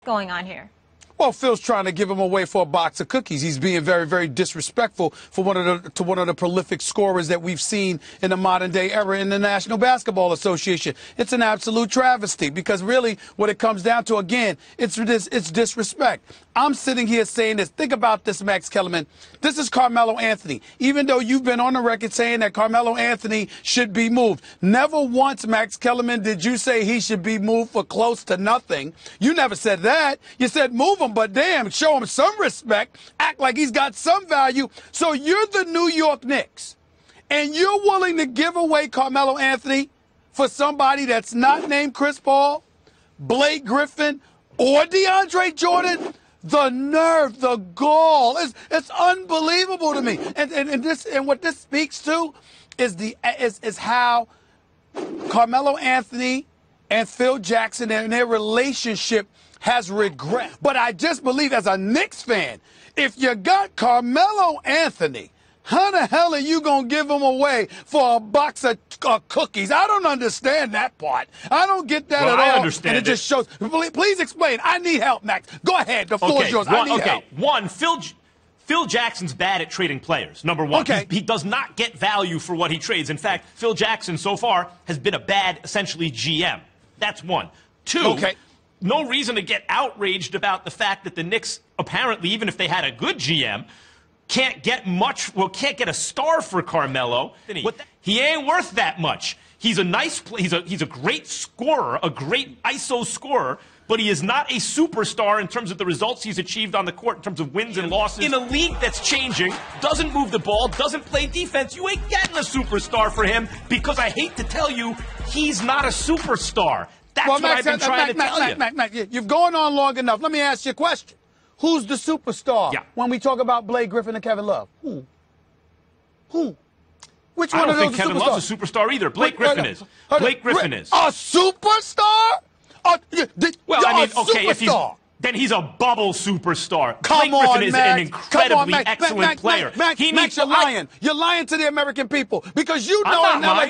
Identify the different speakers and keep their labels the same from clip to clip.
Speaker 1: going on here?
Speaker 2: Well, Phil's trying to give him away for a box of cookies. He's being very, very disrespectful for one of the prolific scorers that we've seen in the modern day era in the National Basketball Association. It's an absolute travesty because really what it comes down to, again, it's disrespect. I'm sitting here saying this. Think about this, Max Kellerman. This is Carmelo Anthony. Even though you've been on the record saying that Carmelo Anthony should be moved, never once, Max Kellerman, did you say he should be moved for close to nothing. You never said that. You said move him, but damn, show him some respect. Act like he's got some value. So you're the New York Knicks, and you're willing to give away Carmelo Anthony for somebody that's not named Chris Paul, Blake Griffin, or DeAndre Jordan? The nerve, the gall, it's unbelievable to me. And what this speaks to is how Carmelo Anthony and Phil Jackson and their relationship has regret. But I just believe as a Knicks fan, if you got Carmelo Anthony, how the hell are you going to give him away for a box of cookies? I don't understand that part. I don't get that at all.
Speaker 3: I understand
Speaker 2: and it just shows. Please explain. I need help, Max. Go ahead. The floor is yours. I need help.
Speaker 3: One, Phil Jackson's bad at trading players, number one.
Speaker 2: Okay.
Speaker 3: He does not get value for what he trades. In fact, Phil Jackson so far has been a bad, essentially, GM. That's one. Two, no reason to get outraged about the fact that the Knicks, apparently, even if they had a good GM, can't get a star for Carmelo. He ain't worth that much. He's a nice he's a great scorer, a great ISO scorer, but he is not a superstar in terms of the results he's achieved on the court in terms of wins and losses. In a league that's changing, doesn't move the ball, doesn't play defense, you ain't getting a superstar for him because I hate to tell you, he's not a superstar. That's what I've been trying to tell you.
Speaker 2: Max, you've gone on long enough. Let me ask you a question. Who's the superstar when we talk about Blake Griffin and Kevin Love? Who? Which one of those is a superstar?
Speaker 3: I don't think Kevin Love's a superstar either. Blake Griffin is. Blake Griffin is.
Speaker 2: A superstar?
Speaker 3: Well, I mean, okay, then he's a bubble superstar. Blake Griffin is an incredibly excellent player.
Speaker 2: Max, you're lying. You're lying to the American people because you know in LA,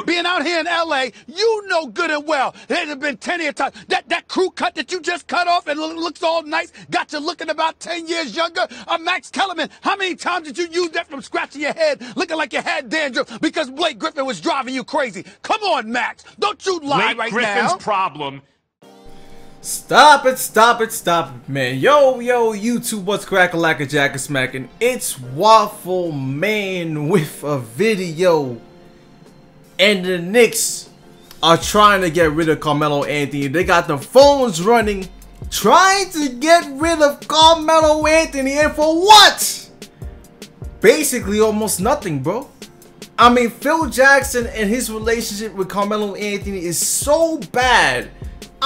Speaker 2: being out here in LA, you know good and well. There's been 10 years time. That crew cut that you just cut off and looks all nice, got you looking about 10 years younger. Max Kellerman, how many times did you use that from scratching your head, looking like you had dandruff because Blake Griffin was driving you crazy? Come on, Max. Don't you lie right now.
Speaker 3: Blake Griffin's problem.
Speaker 4: Stop it, man. Yo, YouTube, what's crackalackajackasmacin? It's Waffleman with a video. And the Knicks are trying to get rid of Carmelo Anthony. They got the phones running, trying to get rid of Carmelo Anthony. And for what? Basically, almost nothing, bro. I mean, Phil Jackson and his relationship with Carmelo Anthony is so bad.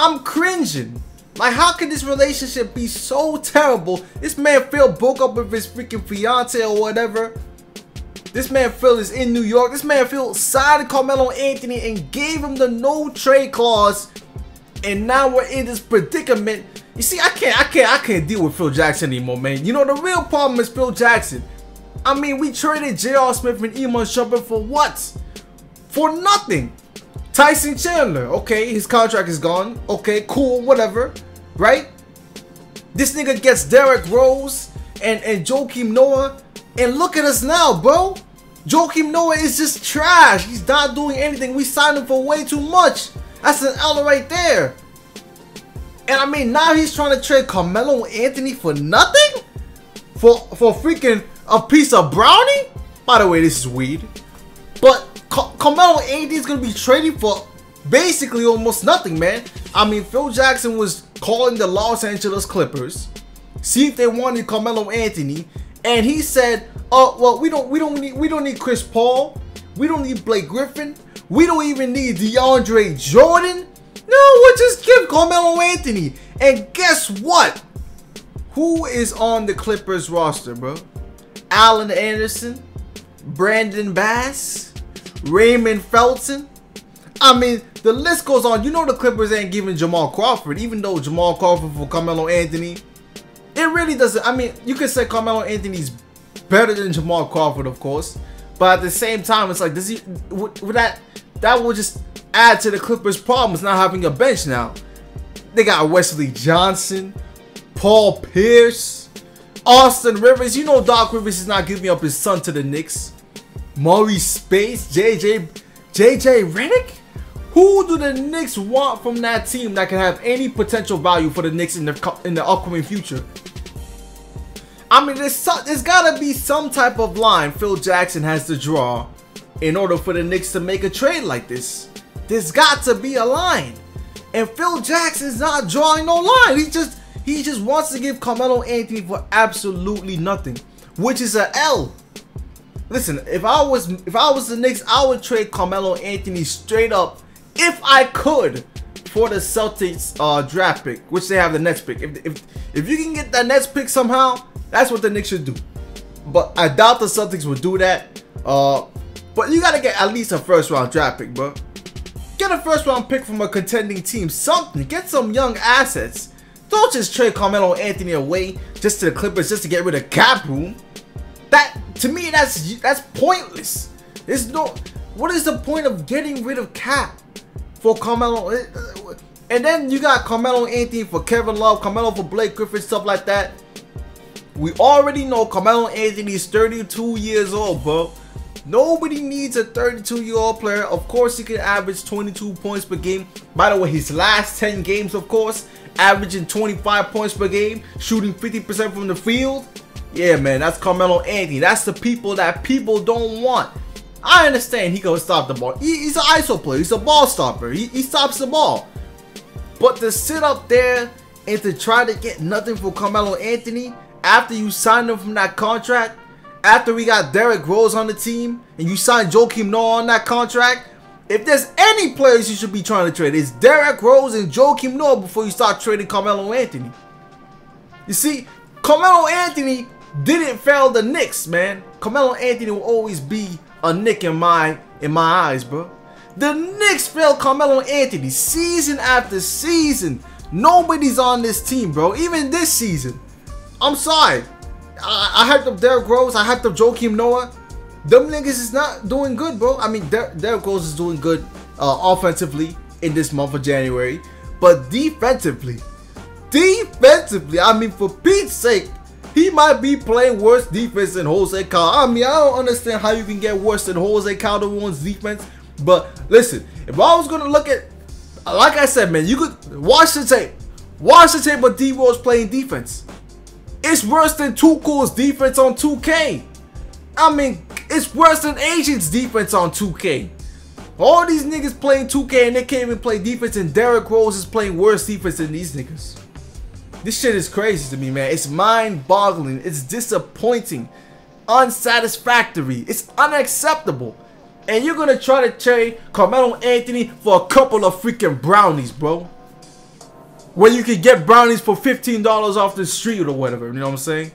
Speaker 4: I'm cringing. Like, how can this relationship be so terrible? This man Phil broke up with his freaking fiance or whatever. This man Phil is in New York. This man Phil signed Carmelo Anthony and gave him the no trade clause. And now we're in this predicament. You see, I can't deal with Phil Jackson anymore, man. You know, the real problem is Phil Jackson. I mean, we traded J.R. Smith and Iman Shumpert for what? For nothing. Tyson Chandler, okay, his contract is gone. Okay, cool, whatever, right? This nigga gets Derrick Rose and Joakim Noah, and look at us now, bro. Joakim Noah is just trash. He's not doing anything. We signed him for way too much. That's an L right there. And I mean, now he's trying to trade Carmelo Anthony for nothing? For freaking a piece of brownie? By the way, this is weed. But Carmelo Anthony is going to be trading for basically almost nothing, man. I mean, Phil Jackson was calling the Los Angeles Clippers, see if they wanted Carmelo Anthony, and he said, "Oh, well, we don't need Chris Paul, we don't need Blake Griffin, we don't even need DeAndre Jordan. No, we'll just give Carmelo Anthony." And guess what? Who is on the Clippers roster, bro? Allen Anderson, Brandon Bass, Raymond Felton. I mean, the list goes on. You know the Clippers ain't giving Jamal Crawford, even though Jamal Crawford for Carmelo Anthony. It really doesn't. I mean, you could say Carmelo Anthony's better than Jamal Crawford, of course, but at the same time, it's like, does he? Would that will just add to the Clippers' problems not having a bench now. They got Wesley Johnson, Paul Pierce, Austin Rivers. You know Doc Rivers is not giving up his son to the Knicks. Maurice Space, JJ Redick. Who do the Knicks want from that team that can have any potential value for the Knicks in the upcoming future? I mean, there's gotta be some type of line Phil Jackson has to draw in order for the Knicks to make a trade like this. There's got to be a line, and Phil Jackson's not drawing no line. He just wants to give Carmelo Anthony for absolutely nothing, which is an L. Listen, if I was the Knicks, I would trade Carmelo Anthony straight up if I could for the Celtics draft pick, which they have the Nets pick. If you can get that Nets pick somehow, that's what the Knicks should do. But I doubt the Celtics would do that. But you gotta get at least a first round draft pick, bro. Get a first round pick from a contending team. Something. Get some young assets. Don't just trade Carmelo Anthony away just to the Clippers just to get rid of cap room. That, to me, that's pointless. There's no. What is the point of getting rid of cap for Carmelo? And then you got Carmelo Anthony for Kevin Love, Carmelo for Blake Griffin, stuff like that. We already know Carmelo Anthony is 32 years old, bro. Nobody needs a 32-year-old player. Of course, he can average 22 points per game. By the way, his last 10 games, of course, averaging 25 points per game, shooting 50% from the field. Yeah, man, that's Carmelo Anthony. That's the people that people don't want. I understand he can stop the ball. He's an ISO player. He's a ball stopper. He stops the ball. But to sit up there and to try to get nothing for Carmelo Anthony after you signed him from that contract, after we got Derrick Rose on the team and you signed Joakim Noah on that contract, if there's any players you should be trying to trade, it's Derrick Rose and Joakim Noah before you start trading Carmelo Anthony. You see, Carmelo Anthony didn't fail the Knicks, man. Carmelo Anthony will always be a Knick in my eyes, bro. The Knicks failed Carmelo Anthony season after season. Nobody's on this team, bro. Even this season. I'm sorry. I hyped up Derrick Rose. I hyped up Joakim Noah. Them niggas is not doing good, bro. I mean, Derrick Rose is doing good offensively in this month of January. But defensively, I mean, for Pete's sake, he might be playing worse defense than Jose Calderon. I mean, I don't understand how you can get worse than Jose Calderon's defense. But listen, if I was going to look at, like I said, man, you could watch the tape. Watch the tape of D-Rose playing defense. It's worse than Tuchel's defense on 2K. I mean, it's worse than Asian's defense on 2K. All these niggas playing 2K and they can't even play defense, and Derrick Rose is playing worse defense than these niggas. This shit is crazy to me, man. It's mind-boggling. It's disappointing. Unsatisfactory. It's unacceptable. And you're going to try to trade Carmelo Anthony for a couple of freaking brownies, bro. Where you can get brownies for $15 off the street or whatever. You know what I'm saying?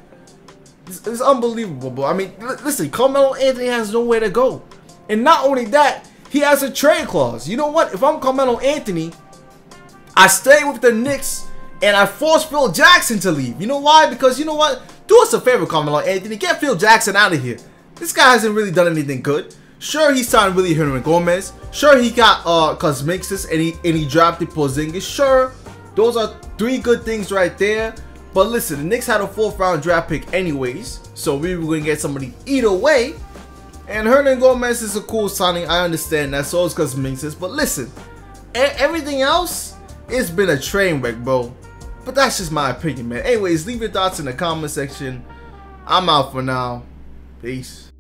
Speaker 4: It's unbelievable, bro. I mean, listen, Carmelo Anthony has nowhere to go. And not only that, he has a trade clause. You know what? If I'm Carmelo Anthony, I stay with the Knicks and I force Phil Jackson to leave. You know why? Because you know what? Do us a favor, Carmelo Anthony. Get Phil Jackson out of here. This guy hasn't really done anything good. Sure, he signed Willie Hernangomez. Sure, he got Kuzminskis and he drafted Porzingis. Sure, those are 3 good things right there. But listen, the Knicks had a 4th round draft pick anyways, so we were going to get somebody either way. And Hernangomez is a cool signing. I understand that. So is Kuzminskis. But listen, everything else, it's been a train wreck, bro. But that's just my opinion, man. Anyways, leave your thoughts in the comment section. I'm out for now. Peace.